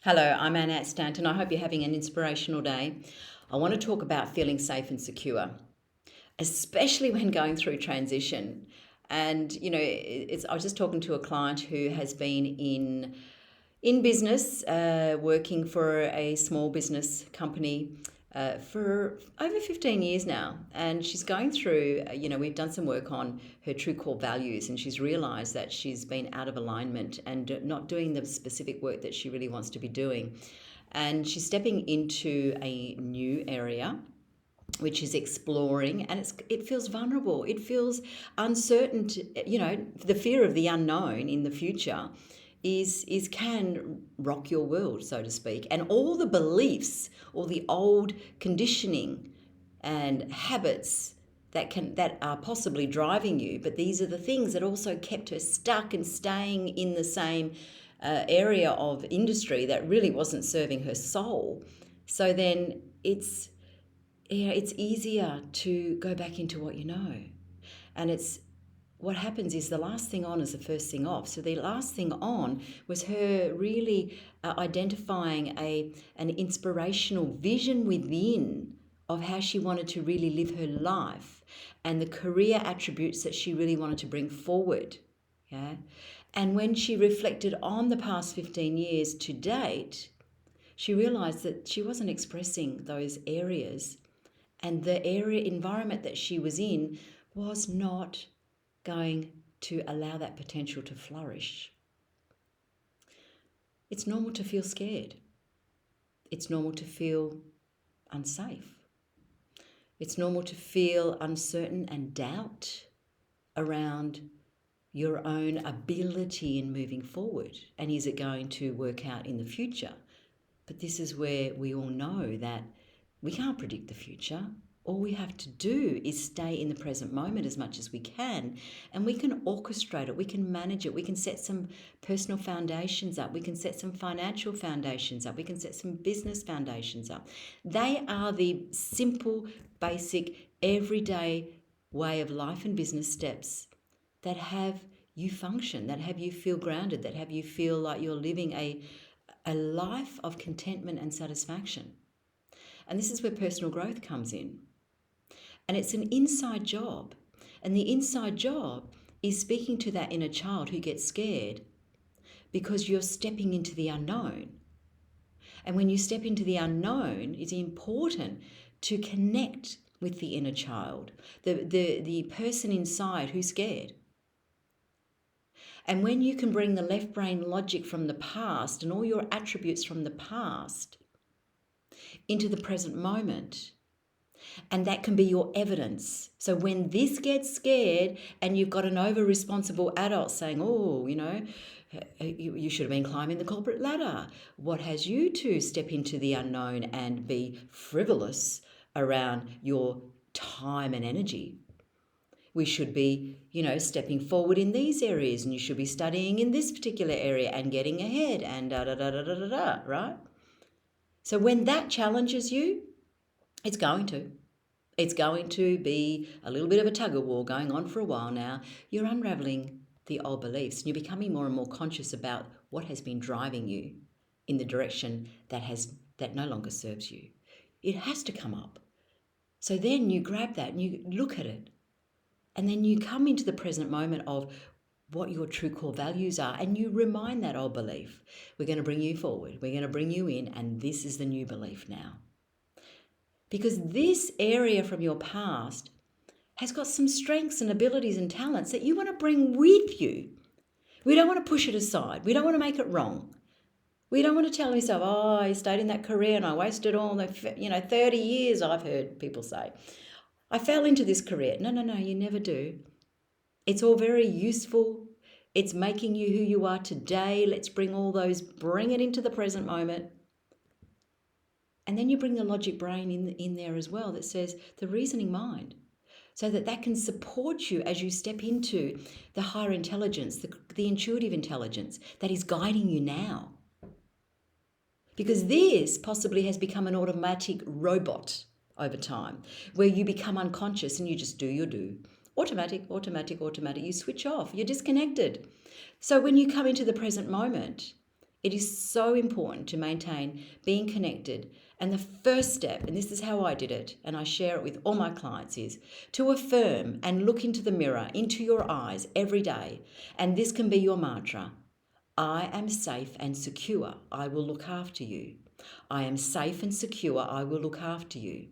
Hello, I'm Annette Stanton. I hope you're having an inspirational day. I want to talk about feeling safe and secure, especially when going through transition. And I was just talking to a client who has been in business, working for a small business company for over 15 years now. And she's going through, we've done some work on her true core values, and she's realized that she's been out of alignment and not doing the specific work that she really wants to be doing. And she's stepping into a new area which is exploring, and it feels vulnerable, it feels uncertain the fear of the unknown in the future is can rock your world, so to speak, and all the beliefs, all the old conditioning and habits that are possibly driving you, but these are the things that also kept her stuck and staying in the same area of industry that really wasn't serving her soul. So then it's easier to go back into what you know. And it's what happens is the last thing on is the first thing off. So the last thing on was her really identifying an inspirational vision within of how she wanted to really live her life and the career attributes that she really wanted to bring forward. Yeah. And when she reflected on the past 15 years to date, she realized that she wasn't expressing those areas, and the area environment that she was in was not going to allow that potential to flourish. It's normal to feel scared. It's normal to feel unsafe. It's normal to feel uncertain and doubt around your own ability in moving forward. And is it going to work out in the future? But this is where we all know that we can't predict the future. All we have to do is stay in the present moment as much as we can, and we can orchestrate it, we can manage it, we can set some personal foundations up, we can set some financial foundations up, we can set some business foundations up. They are the simple, basic, everyday way of life and business steps that have you function, that have you feel grounded, that have you feel like you're living a life of contentment and satisfaction. And this is where personal growth comes in. And it's an inside job. And the inside job is speaking to that inner child who gets scared because you're stepping into the unknown. And when you step into the unknown, it's important to connect with the inner child, the person inside who's scared. And when you can bring the left brain logic from the past and all your attributes from the past into the present moment, and that can be your evidence. So when this gets scared and you've got an over-responsible adult saying, oh, you should have been climbing the corporate ladder. What has you to step into the unknown and be frivolous around your time and energy? We should be, stepping forward in these areas, and you should be studying in this particular area and getting ahead and da-da-da-da-da-da, right? So when that challenges you, it's going to be a little bit of a tug of war going on for a while now. You're unraveling the old beliefs, and you're becoming more and more conscious about what has been driving you in the direction that no longer serves you. It has to come up. So then you grab that and you look at it, and then you come into the present moment of what your true core values are, and you remind that old belief. We're going to bring you forward. We're going to bring you in, and this is the new belief now. Because this area from your past has got some strengths and abilities and talents that you want to bring with you. We don't want to push it aside. We don't want to make it wrong. We don't want to tell yourself, oh, I stayed in that career and I wasted all the, 30 years, I've heard people say. I fell into this career. No, you never do. It's all very useful. It's making you who you are today. Let's bring it into the present moment. And then you bring the logic brain in there as well that says the reasoning mind, so that can support you as you step into the higher intelligence, the intuitive intelligence that is guiding you now. Because this possibly has become an automatic robot over time, where you become unconscious and you just do your do. Automatic. You switch off. You're disconnected. So when you come into the present moment, It is so important to maintain being connected. And the first step, and this is how I did it, and I share it with all my clients, is to affirm and look into the mirror, into your eyes every day. And this can be your mantra. I am safe and secure. I will look after you. I am safe and secure. I will look after you.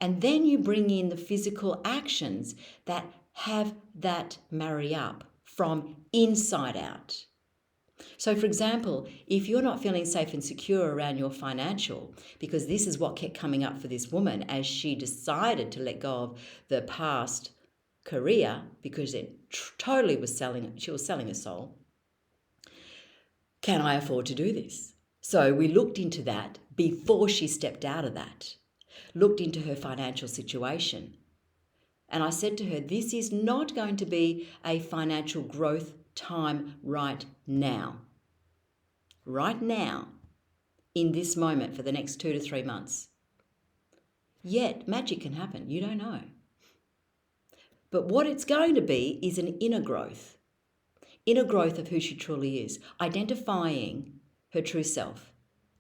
And then you bring in the physical actions that have that marry up from inside out. So, for example, if you're not feeling safe and secure around your financial, because this is what kept coming up for this woman as she decided to let go of the past career because it totally was she was selling her soul. Can I afford to do this? So we looked into that before she stepped out of that, looked into her financial situation. And I said to her, this is not going to be a financial growth time right now. Right now, in this moment for the next 2 to 3 months. Yet, magic can happen. You don't know. But what it's going to be is an inner growth of who she truly is, identifying her true self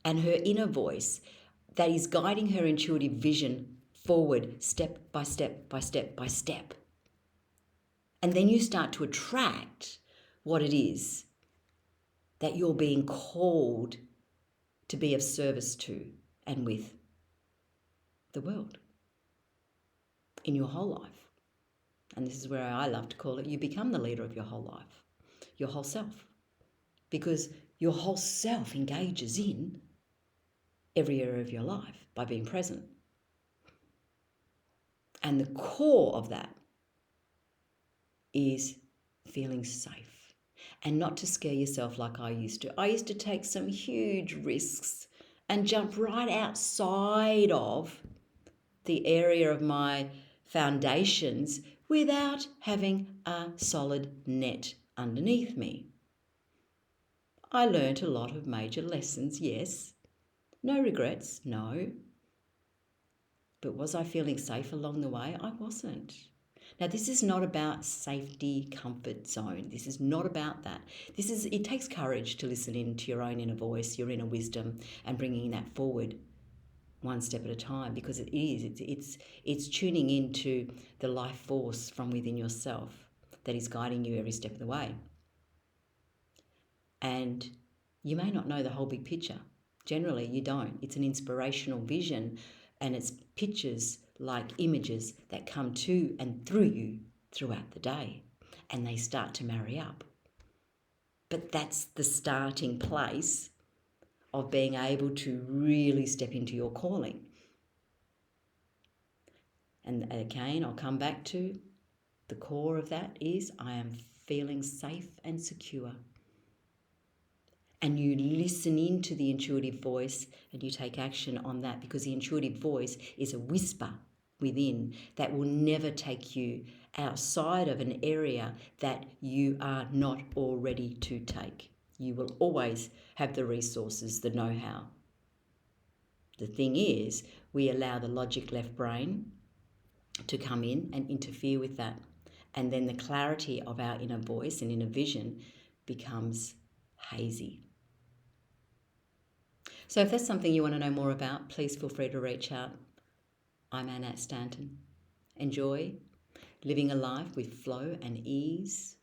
and her inner voice that is guiding her intuitive vision forward step by step by step by step. And then you start to attract what it is that you're being called to be of service to and with the world in your whole life. And this is where I love to call it, you become the leader of your whole life, your whole self, because your whole self engages in every area of your life by being present. And the core of that is feeling safe and not to scare yourself like I used to. I used to take some huge risks and jump right outside of the area of my foundations without having a solid net underneath me. I learnt a lot of major lessons, yes. No regrets, no. But was I feeling safe along the way? I wasn't. Now, this is not about safety, comfort zone. This is not about that. It takes courage to listen in to your own inner voice, your inner wisdom, and bringing that forward one step at a time, because it's tuning into the life force from within yourself that is guiding you every step of the way. And you may not know the whole big picture. Generally, you don't. It's an inspirational vision, and it's pictures like images that come to and through you throughout the day, and they start to marry up. But that's the starting place of being able to really step into your calling. And again, I'll come back to the core of that is I am feeling safe and secure. And you listen into the intuitive voice and you take action on that, because the intuitive voice is a whisper within that will never take you outside of an area that you are not all ready to take. You will always have the resources, the know-how. The thing is, we allow the logic left brain to come in and interfere with that. And then the clarity of our inner voice and inner vision becomes hazy. So if that's something you want to know more about, please feel free to reach out. I'm Annette Stanton. Enjoy living a life with flow and ease,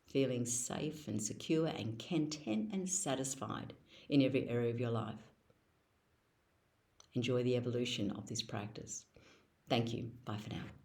feeling safe and secure and content and satisfied in every area of your life. Enjoy the evolution of this practice. Thank you. Bye for now.